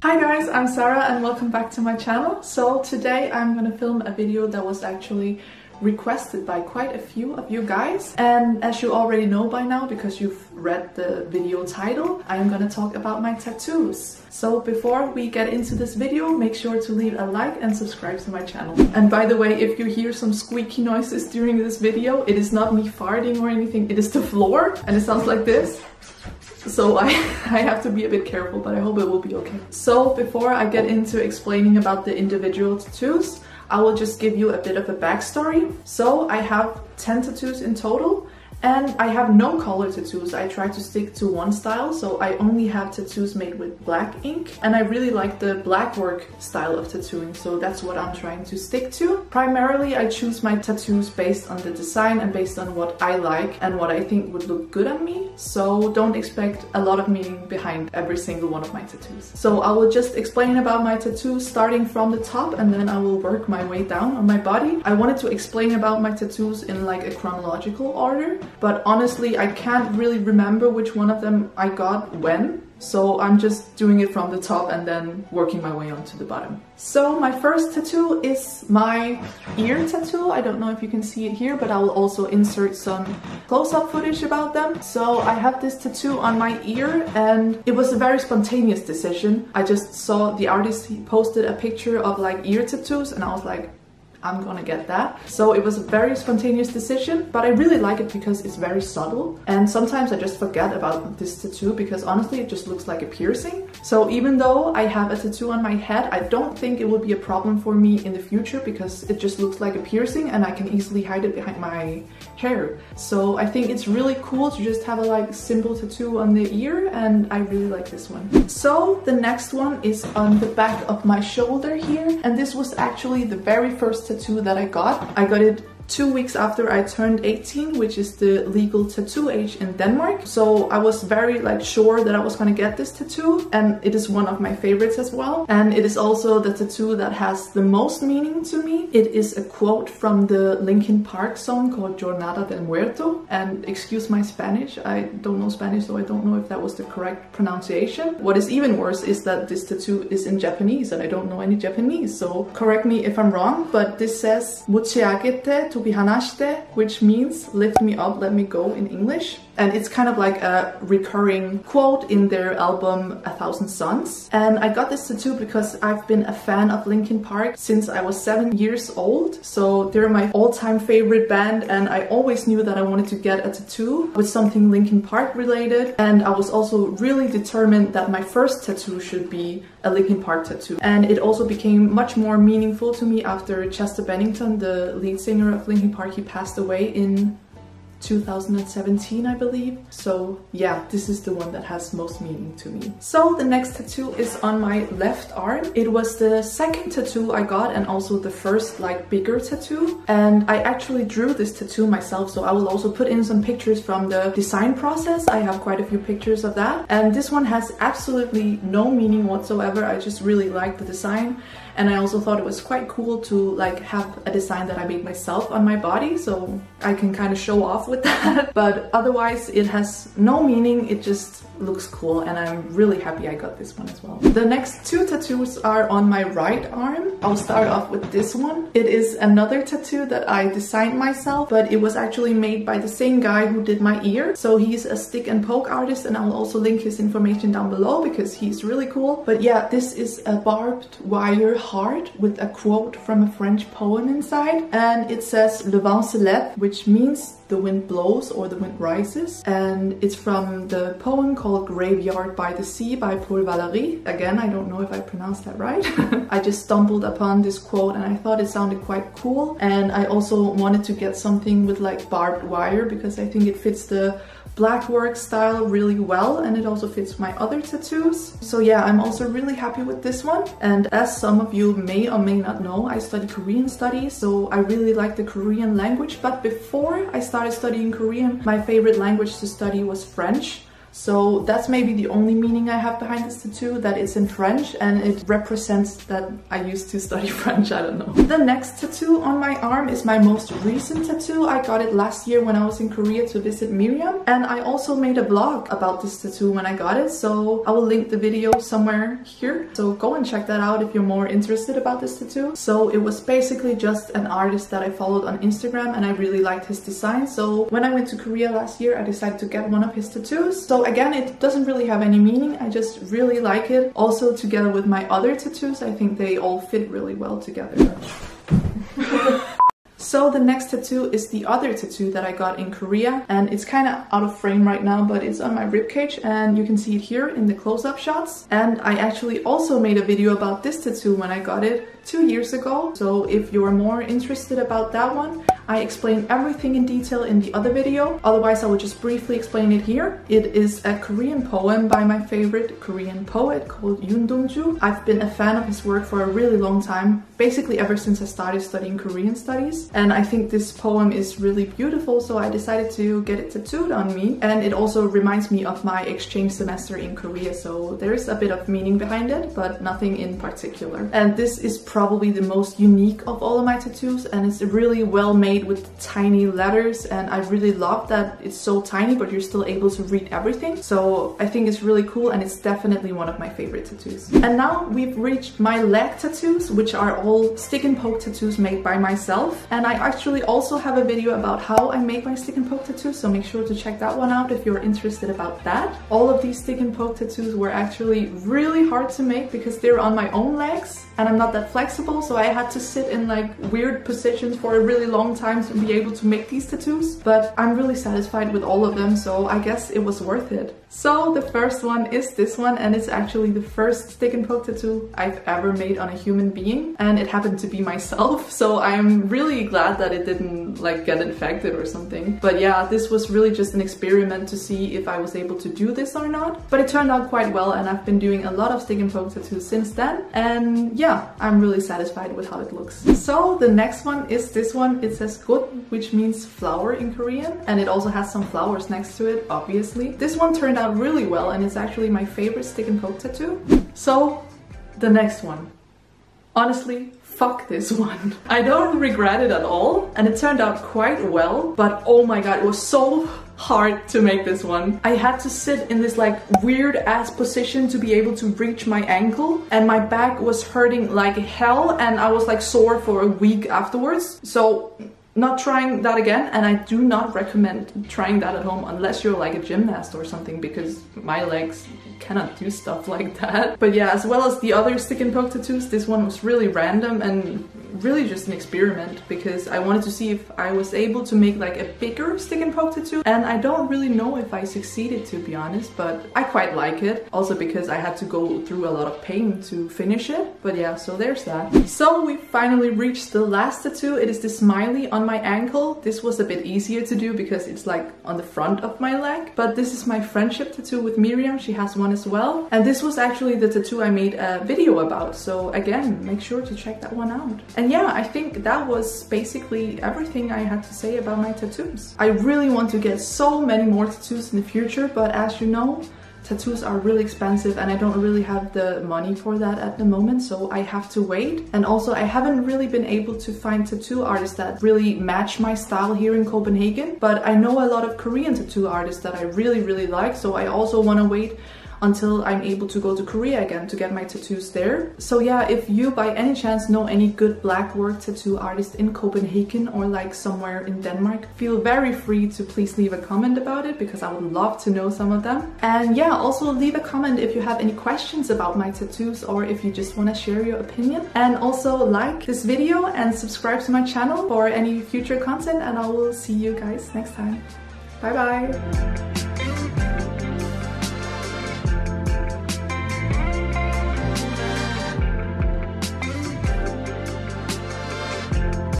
Hi guys, I'm Sarah and welcome back to my channel. So today I'm gonna film a video that was actually requested by quite a few of you guys, and as you already know by now because you've read the video title, I'm gonna talk about my tattoos. So before we get into this video, make sure to leave a like and subscribe to my channel. And by the way, if you hear some squeaky noises during this video, it is not me farting or anything, it is the floor and it sounds like this. So I have to be a bit careful, but I hope it will be okay. So before I get into explaining about the individual tattoos, I will just give you a bit of a backstory. So I have 10 tattoos in total, and I have no color tattoos. I try to stick to one style, so I only have tattoos made with black ink, and I really like the black work style of tattooing, so that's what I'm trying to stick to. Primarily, I choose my tattoos based on the design and based on what I like and what I think would look good on me, so don't expect a lot of meaning behind every single one of my tattoos. So I will just explain about my tattoos starting from the top, and then I will work my way down on my body. I wanted to explain about my tattoos in like a chronological order, but honestly I can't really remember which one of them I got when, so I'm just doing it from the top and then working my way onto the bottom. So my first tattoo is my ear tattoo. I don't know if you can see it here, but I will also insert some close-up footage about them. So I have this tattoo on my ear, and it was a very spontaneous decision. I just saw the artist, he posted a picture of like ear tattoos, and I was like, I'm gonna get that. So it was a very spontaneous decision, but I really like it because it's very subtle, and sometimes I just forget about this tattoo because honestly it just looks like a piercing. So even though I have a tattoo on my head, I don't think it will be a problem for me in the future because it just looks like a piercing and I can easily hide it behind my hair. So I think it's really cool to just have a like simple tattoo on the ear, and I really like this one. So the next one is on the back of my shoulder here, and this was actually the very first tattoo that I got. I got it 2 weeks after I turned 18, which is the legal tattoo age in Denmark. So I was very like sure that I was gonna get this tattoo, and it is one of my favorites as well. And it is also the tattoo that has the most meaning to me. It is a quote from the Linkin Park song called Jornada del Muerto. And excuse my Spanish, I don't know Spanish, so I don't know if that was the correct pronunciation. What is even worse is that this tattoo is in Japanese and I don't know any Japanese, so correct me if I'm wrong, but this says Muchiagete to be hanashite, which means lift me up, let me go in English. And it's kind of like a recurring quote in their album 1000 Suns. And I got this tattoo because I've been a fan of Linkin Park since I was 7 years old. So they're my all-time favorite band, and I always knew that I wanted to get a tattoo with something Linkin Park related. And I was also really determined that my first tattoo should be a Linkin Park tattoo. And it also became much more meaningful to me after Chester Bennington, the lead singer of Linkin Park, he passed away in 2017, I believe. So yeah, this is the one that has most meaning to me. So the next tattoo is on my left arm. It was the second tattoo I got and also the first like bigger tattoo. And I actually drew this tattoo myself, so I will also put in some pictures from the design process. I have quite a few pictures of that. And this one has absolutely no meaning whatsoever. I just really like the design. And I also thought it was quite cool to like have a design that I made myself on my body, so I can kind of show off with that. But otherwise it has no meaning, it just looks cool, and I'm really happy I got this one as well. The next two tattoos are on my right arm. I'll start off with this one. It is another tattoo that I designed myself, but it was actually made by the same guy who did my ear. So he's a stick and poke artist, and I will also link his information down below because he's really cool. But yeah, this is a barbed wire heart with a quote from a French poem inside, and it says Le vent se lève, which means the wind blows or the wind rises, and it's from the poem called Graveyard by the Sea by Paul Valéry. Again, I don't know if I pronounced that right. I just stumbled upon this quote and I thought it sounded quite cool, and I also wanted to get something with like barbed wire because I think it fits the black work style really well, and it also fits my other tattoos. So yeah, I'm also really happy with this one. And as some of you may or may not know, I study Korean studies, so I really like the Korean language. But before I started studying Korean, my favorite language to study was French. So that's maybe the only meaning I have behind this tattoo, that it's in French and it represents that I used to study French, I don't know. The next tattoo on my arm is my most recent tattoo. I got it last year when I was in Korea to visit Miriam, and I also made a vlog about this tattoo when I got it, so I will link the video somewhere here. So go and check that out if you're more interested about this tattoo. So it was basically just an artist that I followed on Instagram and I really liked his design. So when I went to Korea last year, I decided to get one of his tattoos. So again, it doesn't really have any meaning, I just really like it. Also together with my other tattoos, I think they all fit really well together. So the next tattoo is the other tattoo that I got in Korea, and it's kind of out of frame right now, but it's on my ribcage and you can see it here in the close-up shots. And I actually also made a video about this tattoo when I got it 2 years ago. So if you're more interested about that one, I explain everything in detail in the other video. Otherwise, I will just briefly explain it here. It is a Korean poem by my favorite Korean poet called Yoon Dong-ju. I've been a fan of his work for a really long time, basically ever since I started studying Korean studies. And I think this poem is really beautiful, so I decided to get it tattooed on me. And it also reminds me of my exchange semester in Korea, so there is a bit of meaning behind it, but nothing in particular. And this is probably the most unique of all of my tattoos, and it's really well made with tiny letters, and I really love that it's so tiny but you're still able to read everything. So I think it's really cool, and it's definitely one of my favorite tattoos. And now we've reached my leg tattoos, which are all stick and poke tattoos made by myself. And I actually also have a video about how I make my stick and poke tattoos, so make sure to check that one out if you're interested about that. All of these stick and poke tattoos were actually really hard to make because they're on my own legs and I'm not that flexible, so I had to sit in like weird positions for a really long time to be able to make these tattoos. But I'm really satisfied with all of them, so I guess it was worth it. So the first one is this one, and it's actually the first stick and poke tattoo I've ever made on a human being, and it happened to be myself, so I'm really glad that it didn't like get infected or something. But yeah, this was really just an experiment to see if I was able to do this or not, but it turned out quite well, and I've been doing a lot of stick and poke tattoos since then, and yeah, I'm really satisfied with how it looks. So the next one is this one. It says got, which means flower in Korean, and it also has some flowers next to it, obviously. This one turned out really well, and it's actually my favorite stick and poke tattoo. So the next one, honestly, fuck this one. I don't regret it at all, and it turned out quite well, but oh my god, it was so hard to make this one. I had to sit in this like weird ass position to be able to reach my ankle, and my back was hurting like hell, and I was like sore for a week afterwards. So not trying that again, and I do not recommend trying that at home unless you're like a gymnast or something, because my legs cannot do stuff like that. But yeah, as well as the other stick and poke tattoos, this one was really random and really just an experiment, because I wanted to see if I was able to make like a bigger stick and poke tattoo, and I don't really know if I succeeded, to be honest, but I quite like it, also because I had to go through a lot of pain to finish it. But yeah, so there's that. So we finally reached the last tattoo. It is the smiley on my ankle. This was a bit easier to do because it's like on the front of my leg, but this is my friendship tattoo with Miriam. She has one as well, and this was actually the tattoo I made a video about, so again, make sure to check that one out. And yeah, I think that was basically everything I had to say about my tattoos. I really want to get so many more tattoos in the future, but as you know, tattoos are really expensive and I don't really have the money for that at the moment, so I have to wait. And also I haven't really been able to find tattoo artists that really match my style here in Copenhagen, but I know a lot of Korean tattoo artists that I really like, so I also want to wait until I'm able to go to Korea again to get my tattoos there. So yeah, if you by any chance know any good black work tattoo artists in Copenhagen or like somewhere in Denmark, feel very free to please leave a comment about it, because I would love to know some of them. And yeah, also leave a comment if you have any questions about my tattoos or if you just want to share your opinion. And also like this video and subscribe to my channel for any future content, and I will see you guys next time. Bye bye!